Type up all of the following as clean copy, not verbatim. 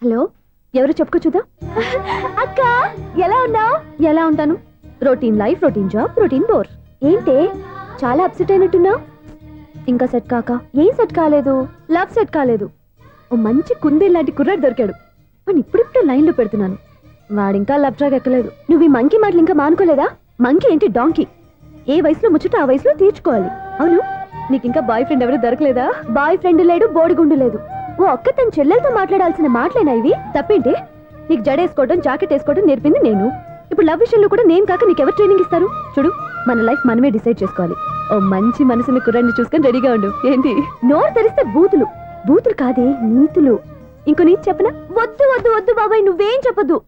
Hello, ఎవరు చెప్పుకో చూద్దాం. అక్క ఎలా ఉన్నావు? ఎలా ఉంటాను, routine life, routine job, routine bore. ఏంటే చాలా అప్సెట్ అయినట్టున్నావు? ఇంకా సెట్ కాక? ఏం సెట్ కాలేదు? లవ్ సెట్ కాలేదు. ఓ మంచి కుందే లాంటి కుర్రాడు దొరికాడు, వాడిని ఇప్పుడిప్పుడే లైన్ లో పెడుతున్నాను. వాడింకా లవ్ ట్రాక్ ఎక్కలేదు. నువ్వు ఈ మంకీ మాటలు ఇంకా మానుకోలేదా? మంకీ ఏంటి డాంకీ, ఏ వయసులో ముచ్చట ఆ వయసులో తీర్చుకోవాలి. అవును, నీకు ఇంకా బాయ్ ఫ్రెండ్ ఎవరు దొరకలేదా? బాయ్ ఫ్రెండ్ లేడు, బోడిగుండు లేదు. ఓ అక్క తన చెల్లెలతో మాట్లాడాల్సిన మాటలేనా ఇవి? తప్పేంటి? నీకు జడేసుకోవడం, జాకెట్ వేసుకోవడం నేర్పింది నేను. ఇప్పుడు లవ్ విషయంలో కూడా నేను కాక నీకెవరు ట్రైనింగ్ ఇస్తారు? చూడు, మన లైఫ్ మనమే డిసైడ్ చేసుకోవాలి. ఓ మంచి మనసుని కుర్రాన్ని చూసుకొని రెడీగా ఉండు. ఏంటి నోరు తెరిస్తే బూతులు? బూతులు కాదే, నీతులు. ఇంకో నీతి చెప్పనా? వద్దు వద్దు వద్దు బాబాయ్, నువ్వేం చెప్పద్దు.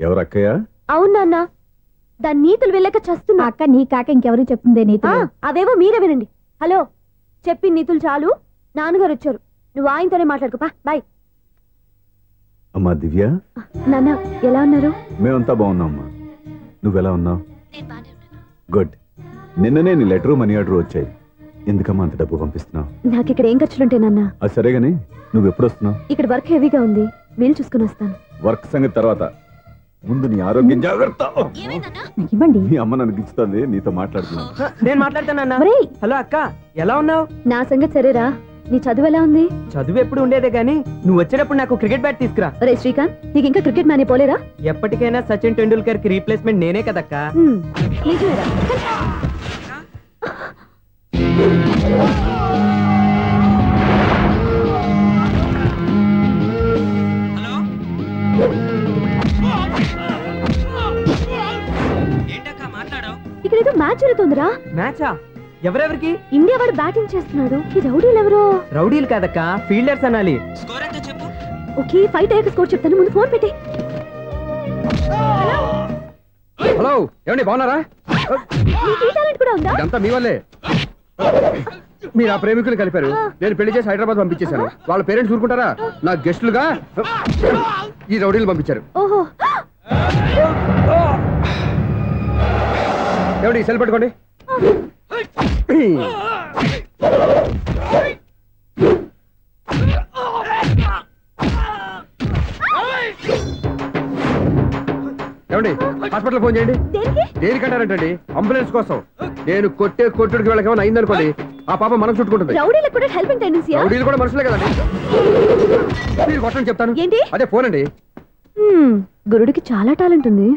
ఎవరక్కయ్య? అవును నాన్న, దాని నీతులు వెళ్ళక చస్తున్నా. అక్క నీ కాక ఇంకెవరు చెప్తుందే నీతులు? అవేవో మీరే వినండి. హలో, చెప్పి నీతులు చాలు, నాన్నగారు వచ్చారు. నువ్వు ఆయనతోనే మాట్లాడుకోపా. బాయ్. అమ్మా దివ్య, నాన్న ఎలా ఉన్నారు? మేమంతా బాగున్నాం అమ్మా. నువ్వెలా ఉన్నావు? గుడ్. నిన్ననే నీ లెటరు మనీ ఆర్డర్ వచ్చాయి. ఎందుకమ్మా అంత డబ్బు పంపిస్తున్నావు? నాకు ఇక్కడ ఏం ఖర్చులుంటే నాన్న. అది సరేగాని నువ్వు ఎప్పుడు వస్తున్నావు? ఇక్కడ వర్క్ హెవీగా ఉంది, వీలు చూసుకుని వస్తాను. వర్క్ సంగతి తర్వాత, ముందు నీ ఆరోగ్యం జాగ్రత్త. ఇవ్వండి. నీ అమ్మ నన్ను గిచ్చుతుంది, నీతో మాట్లాడుతున్నాను. నేను మాట్లాడతానన్నా. హలో అక్క, ఎలా ఉన్నావు? నా సంగతి సరేరా, నీ చదువు ఎలా ఉంది? చదువు ఎప్పుడు ఉండేదే గానీ నువ్వు వచ్చేటప్పుడు నాకు క్రికెట్ బ్యాట్ తీసుకురా. రే శ్రీకాంత్, నీకు ఇంకా క్రికెట్ మ్యానే పోలేరా? ఎప్పటికైనా సచిన్ టెండూల్కర్ కి రీప్లేస్మెంట్ నేనే కదక్క. నిజమేరా? ఇక్కడ ఏదో మ్యాచ్ జరుగుతుందిరా. మ్యాచా? ఎవరెవరికి? ఇండియా వాడు బ్యాటింగ్ చేస్తున్నాడు. ఈ రౌడీలు ఎవరో? రౌడీలు కాదక్క, ఫీల్డర్స్ అనాలి. స్కోర్ ఎంత చెప్పు? ఓకే, ఫైట్ అయ్యాక స్కోర్ చెప్తాను, ముందు ఫోన్ పెట్టి. హలో, ఏమండి బాగున్నారా? నీకు ఈ టాలెంట్ కూడా ఉందా? ఇదంతా మీ వల్లే. మీరు ఆ ప్రేమికులు కలిపారు, నేను పెళ్లి చేసి హైదరాబాద్ పంపించేశాను. వాళ్ళ పేరెంట్స్ ఊరుకుంటారా? నా గెస్టులుగా ఈ రౌడీలు పంపించారు. ఓహో, ఏమండి సెల్ పట్టుకోండి. ఏమండి హాస్పిటల్ ఫోన్ చేయండి. దేనికంటారంటండి? అంబులెన్స్ కోసం. నేను కొట్టే కొట్టుడికి వాళ్ళకి ఏమైనా అయిందనుకోండి, ఆ పాప మనం చుట్టుకుంటుంది. రౌడీలకు కూడా హెల్పింగ్ టెండెన్సీ. రౌడీలు కూడా మనుషులే కదండి. మీరు కొట్టని చెప్తాను. ఏంటి? అదే ఫోన్ అండి. గురుడికి చాలా టాలెంట్ ఉంది.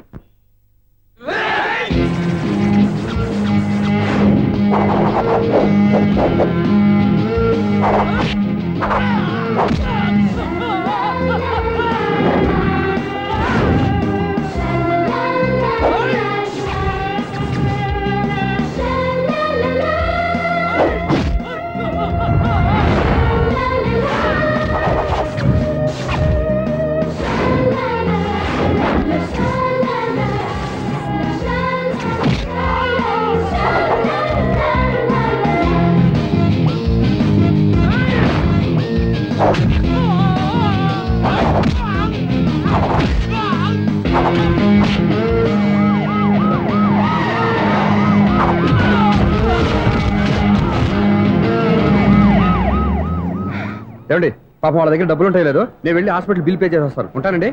ఏమండి పాపం వాళ్ళ దగ్గర డబ్బులు ఉంటాయి లేదు, నేను వెళ్ళి హాస్పిటల్ బిల్ పే చేసి వస్తాను. ఉంటానండి.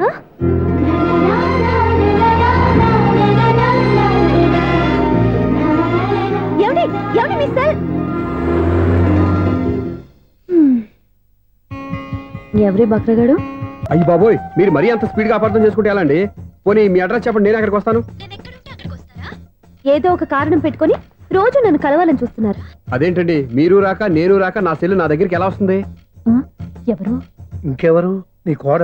ఎవరే బక్రగాడు? అయ్యి బాబోయ్, మీరు మరీ అంత స్పీడ్ గా అపార్థం చేసుకుంటే ఎలా అండి? పోనీ మీ అడ్రస్ చెప్పండి, నేను అక్కడికి వస్తాను. ఏదో ఒక కారణం పెట్టుకొని రోజు నన్ను కలవాలని చూస్తున్నారు. అదేంటండి, మీరు రాక నేను రాక నా సెల్ నా దగ్గరికి ఎలా వస్తుంది? ఎవరు? ఇంకెవరు? నీ కోడ.